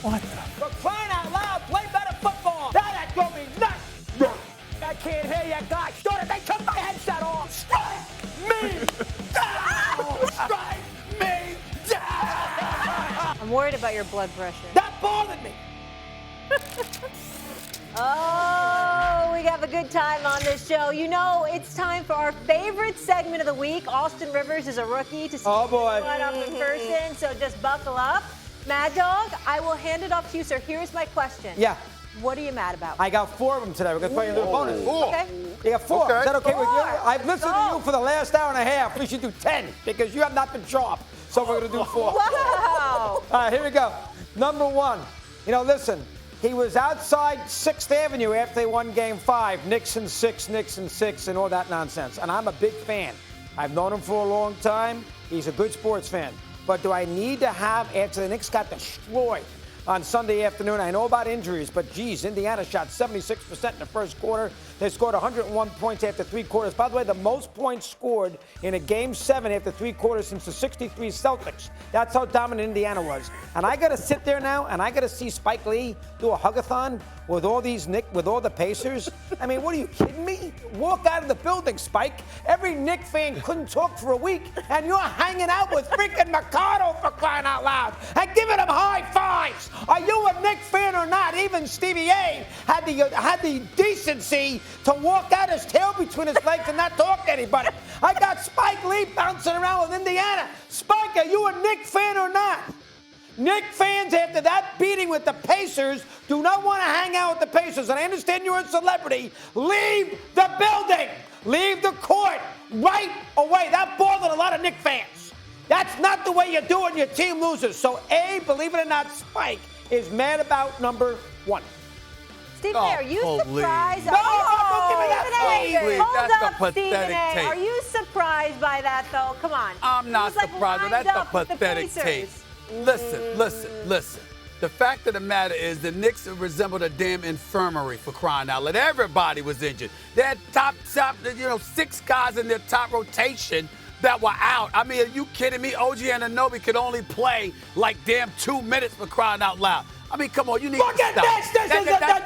What the? For crying out loud, play better football. Now that drove me nuts. I can't hear you guys. Short they took my headset off. Strike me down. Strike me down. I'm worried about your blood pressure. That bothered me. Oh, we have a good time on this show. You know, it's time for our favorite segment of the week. Austin Rivers is a rookie to see one up in person, so just buckle up. Mad Dog, I will hand it off to you, sir. Here's my question. Yeah. What are you mad about? I got 4 of them today. We're going to play a little bonus. Okay. You got 4. Okay. Is that okay with you? 4. I've listened to you for the last hour and a half. We should do 10 because you have not been sharp. So we're going to do 4. Wow. All right, here we go. Number 1. You know, listen. He was outside 6th Avenue after they won Game 5. Knicks and 6, and all that nonsense. And I'm a big fan. I've known him for a long time. He's a good sports fan. But do I need to have, after the Knicks got destroyed on Sunday afternoon, I know about injuries, but geez, Indiana shot 76% in the first quarter. They scored 101 points after 3 quarters. By the way, the most points scored in a Game 7 after 3 quarters since the 63 Celtics. That's how dominant Indiana was. And I got to sit there now, and I got to see Spike Lee do a hug-a-thon with all the Pacers. I mean, what are you kidding me? Walk out of the building, Spike. Every Knick fan couldn't talk for a week, and you're hanging out with freaking Mercado for crying out loud and giving him high fives. Are you a Knick fan or not? Even Stevie A had the decency to walk out his tail between his legs and not talk to anybody. I got Spike Lee bouncing around with Indiana. Spike, are you a Knick fan or not? Knick fans, after that beating with the Pacers, do not want to hang out with the Pacers. And I understand you're a celebrity. Leave the building. Leave the court right away. That bothered a lot of Knick fans. That's not the way you do it when your team loses. So, A, believe it or not, Spike is mad about number 1. Stephen A., are you surprised? No, don't give me that Stephen A., hold That's up, the Stephen pathetic A. tape. Are you surprised by that, though? Come on. I'm not He was, surprised. lined That's up the with pathetic Pacers. tape. Listen. The fact of the matter is the Knicks resembled a damn infirmary for crying out loud. Everybody was injured. They had top, 6 guys in their top rotation that were out. I mean, are you kidding me? OG Anunoby could only play like damn 2 minutes for crying out loud. I mean, come on, you need Look to at stop.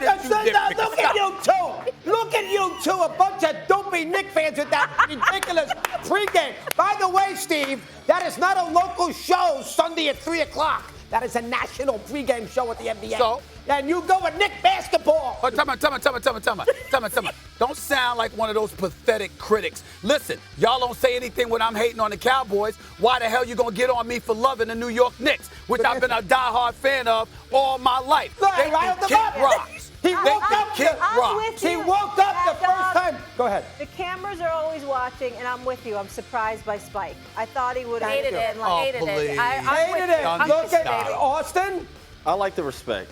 this. Look at you two. Look at you two, a bunch of dopey Knick fans with that ridiculous pregame. By the way, Steve, that is not a local show Sunday at 3 o'clock. That is a national pregame show at the NBA. So? And you go with Knick basketball. Oh, tell me. Don't sound like one of those pathetic critics. Listen, y'all don't say anything when I'm hating on the Cowboys. Why the hell you gonna get on me for loving the New York Knicks, which I've been a diehard fan of all my life? Right, They right can off the kick bat. rocks. He woke up. I'm with you. He woke up the first time. Go ahead. The cameras are always watching, and I'm with you. I'm surprised by Spike. I thought he would have Hated hated it. Oh, please. Hated it. Look at Austin. I like the respect.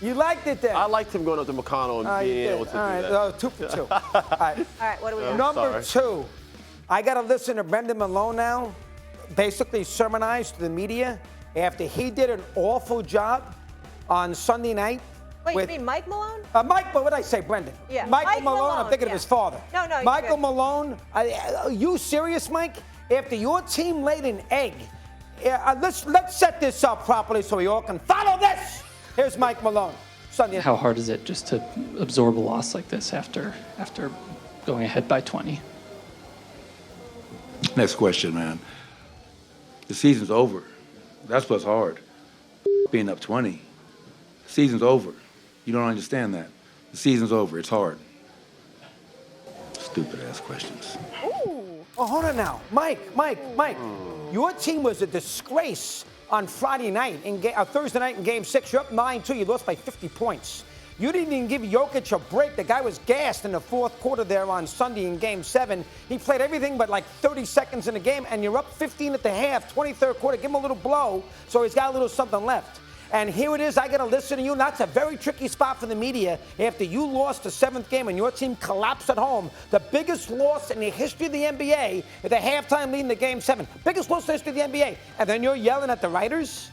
You liked it then. I liked him going up to McConnell and being able to do that. All right, 2 for 2. All right. All right, what do we got? Number 2, I got to listen to Brendan Malone now, basically sermonize to the media after he did an awful job on Sunday night. Wait, you mean Mike Malone? What did I say, Brendan? Yeah. Michael Mike Malone, I'm thinking of his father. No, you're Michael good. Malone, are you serious, Mike? After your team laid an egg, let's set this up properly so we all can follow this. Here's Mike Malone. Sunday. How hard is it just to absorb a loss like this after going ahead by 20? Next question, man. The season's over. That's what's hard. Being up 20. The season's over. You don't understand that. The season's over. It's hard. Stupid ass questions. Ooh. Oh, hold on now. Mike. Your team was a disgrace on Friday night, Thursday night in Game 6. You're up 9-2. You lost by 50 points. You didn't even give Jokic a break. The guy was gassed in the fourth quarter there on Sunday in Game 7. He played everything but like 30 seconds in the game, and you're up 15 at the half, 23rd quarter. Give him a little blow so he's got a little something left. And here it is. I got to listen to you. And that's a very tricky spot for the media after you lost the 7th game and your team collapsed at home. The biggest loss in the history of the NBA at the halftime leading the Game 7. Biggest loss in the history of the NBA. And then you're yelling at the writers?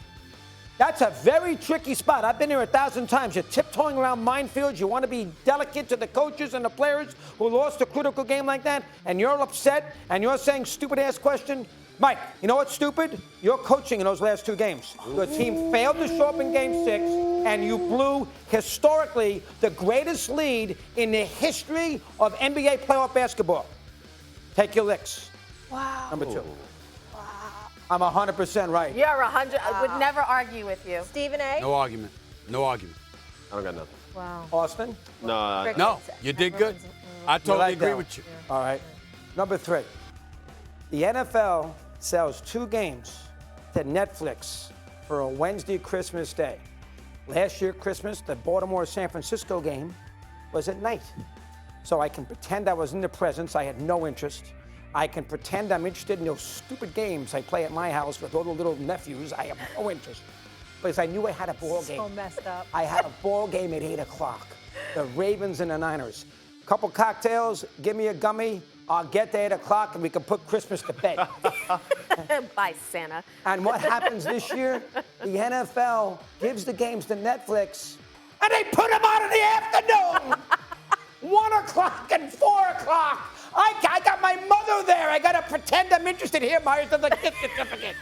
That's a very tricky spot. I've been here 1,000 times. You're tiptoeing around minefields. You want to be delicate to the coaches and the players who lost a critical game like that. And you're upset and you're saying stupid-ass question. Mike, you know what's stupid? You're coaching in those last two games. Your team failed to show up in game 6, and you blew, historically, the greatest lead in the history of NBA playoff basketball. Take your licks. Wow. Number 2. Wow. I'm 100% right. You're 100. I would never argue with you. Stephen A? No argument. No argument. I don't got nothing. Wow. Austin? No. No, you did good. I totally like agree that with you. All right. Number 3. The NFL sells 2 games to Netflix for a Wednesday Christmas Day. Last year, Christmas, the Baltimore-San Francisco game was at night. So I can pretend I was in the presence. I had no interest. I can pretend I'm interested in those stupid games I play at my house with all the little nephews. I have no interest. Because I knew I had a ball game. So messed up. I had a ball game at 8 o'clock. The Ravens and the Niners. Couple cocktails, give me a gummy. I'll get to 8 o'clock and we can put Christmas to bed. Bye, Santa. And what happens this year? The NFL gives the games to Netflix and they put them on in the afternoon. 1 o'clock and 4 o'clock. I got my mother there. I got to pretend I'm interested. Here, Myers, there's a gift certificate.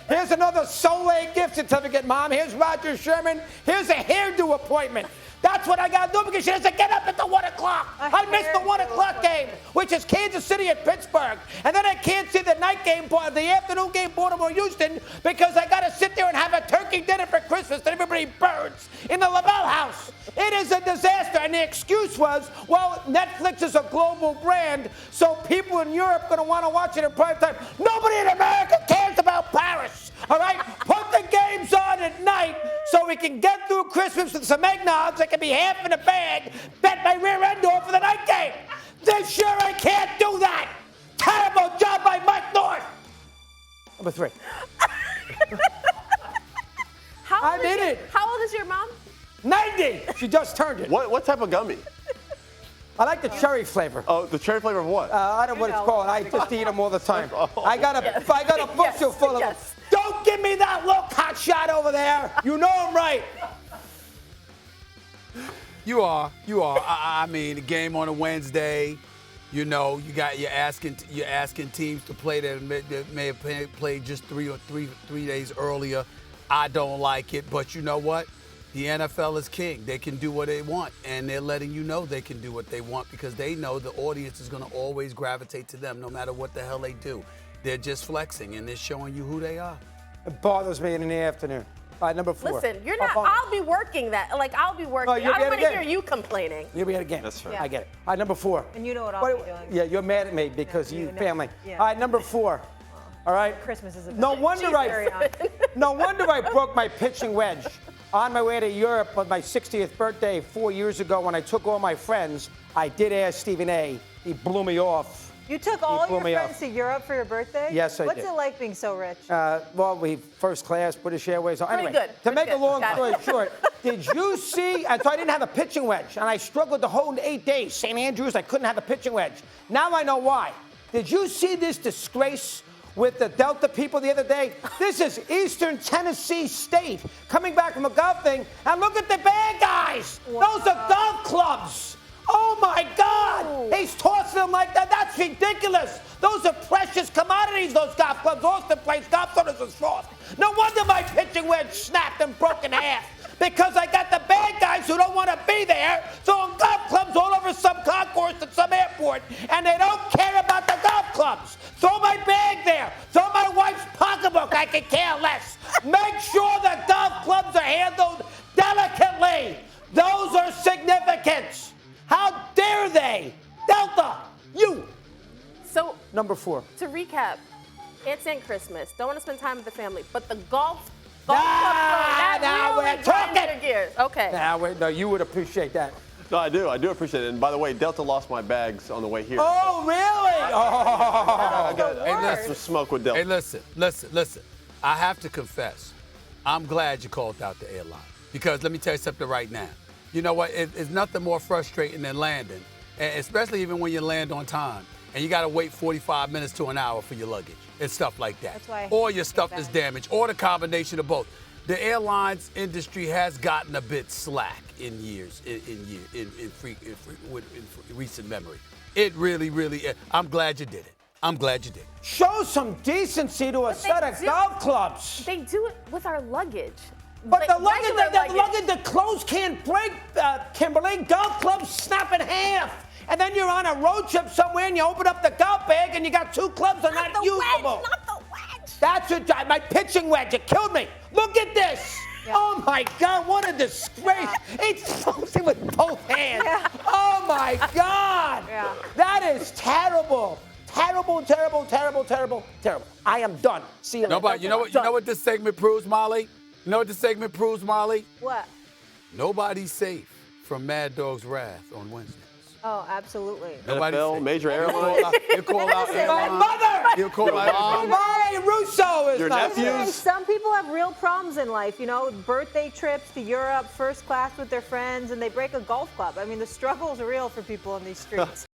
Here's another Soleil gift certificate, Mom. Here's Roger Sherman. Here's a hairdo appointment. That's what I got to do because she doesn't get up at the 1 o'clock. I missed the 1 o'clock game, which is Kansas City at Pittsburgh. And then I can't see the night game, the afternoon game, Baltimore-Houston, because I got to sit there and have a turkey dinner for Christmas that everybody burns in the LaBelle house. It is a disaster. And the excuse was, well, Netflix is a global brand, so people in Europe are going to want to watch it in prime time. Nobody in America cares about Paris. All right? Put the games on at night so we can get through Christmas with some eggnogs that can be half in a bag, bet my rear end off for the night game. This year I can't do that. Terrible job by Mike North. Number 3. I did it. How old is your mom? 90. She just turned it. What type of gummy? I like the cherry flavor. Oh, the cherry flavor of what? I don't know what it's called. I just eat them all the time. I got a bushel full of them. Yes. Don't give me that look, hot shot over there. You know I'm right. You are. I mean, the game on a Wednesday. You know, you're asking teams to play that may have played just three days earlier. I don't like it, but you know what? The NFL is king. They can do what they want, and they're letting you know they can do what they want because they know the audience is going to always gravitate to them no matter what the hell they do. They're just flexing, and they're showing you who they are. It bothers me in the afternoon. All right, number 4. Listen, you're not. I'll be working that. Like, I'll be working. you'll I be don't want to at a hear game. you complaining. You'll be at a game. That's fair. I get it. All right, number 4. And you know what I'll be doing. Yeah, you're mad at me because you know. family. Yeah. All right, number 4. All right. Christmas is a No wonder no wonder I broke my pitching wedge on my way to Europe on my 60th birthday 4 years ago when I took all my friends. I did ask Stephen A. He blew me off. You took all blew your me friends off. to Europe for your birthday? Yes, I What's did. it like being so rich? Well, we first class, British Airways. Anyway, good. to Pretty make a good. long Got story it. short, did you see? And so I didn't have a pitching wedge, and I struggled the whole 8 days. St. Andrews, I couldn't have a pitching wedge. Now I know why. Did you see this disgrace with the Delta people the other day? This is Eastern Tennessee State coming back from a golf thing, and look at the bad guys. Wow. Those are golf clubs. Oh my God! He's tossing them like that. That's ridiculous. Those are precious commodities, those golf clubs. Austin plays golf, so does his soft. No wonder my pitching wedge snapped and broke in half. Because I got the bad guys who don't want to be there throwing golf clubs all over some concourse at some airport, and they don't care about the golf clubs. Throw my bag there. Throw my wife's pocketbook. I could care less. Make sure the golf clubs are handled delicately. Those are significant. How dare they? Delta, you. So, Number 4. to recap, it's in Christmas. Don't want to spend time with the family, but the golf Nah, club, that now really we're grinds talking. your gears. Okay. Now, wait, no, you would appreciate that. No, I do appreciate it. And by the way, Delta lost my bags on the way here. Oh, really? I got Lord. some smoke with Delta. Hey, listen. I have to confess, I'm glad you called out the airline because let me tell you something right now. You know what? It's nothing more frustrating than landing, and especially even when you land on time and you got to wait 45 minutes to an hour for your luggage and stuff like that. That's why I or hate your to stuff get is back. damaged, or the combination of both. The airlines industry has gotten a bit slack in recent memory. It really, I'm glad you did it. I'm glad you did. Show some decency to a set of golf clubs. They do it with our luggage. But Like, the luggage, regular luggage. the clothes can't break, Kimberly. Golf clubs snap in half. And then you're on a road trip somewhere and you open up the golf bag and you got 2 clubs that are not usable. Not the wedge. That's it, my pitching wedge. It killed me. Look at this. Yeah. Oh, my God. What a disgrace. It's something with both hands. Yeah. Oh, my God. Yeah. That is terrible. Terrible, terrible, terrible, terrible, terrible. I am done. See you later. Nobody, you know what this segment proves, Molly? You know what this segment proves, Molly? What? Nobody's safe from Mad Dog's wrath on Wednesdays. Oh, absolutely. Nobody's NFL, safe. major airline. He'll call out My Airline. mother. He'll call Your out mom. My Russo is Your not nephews. Hey, some people have real problems in life, you know, birthday trips to Europe, first class with their friends, and they break a golf club. I mean, the struggle is real for people in these streets.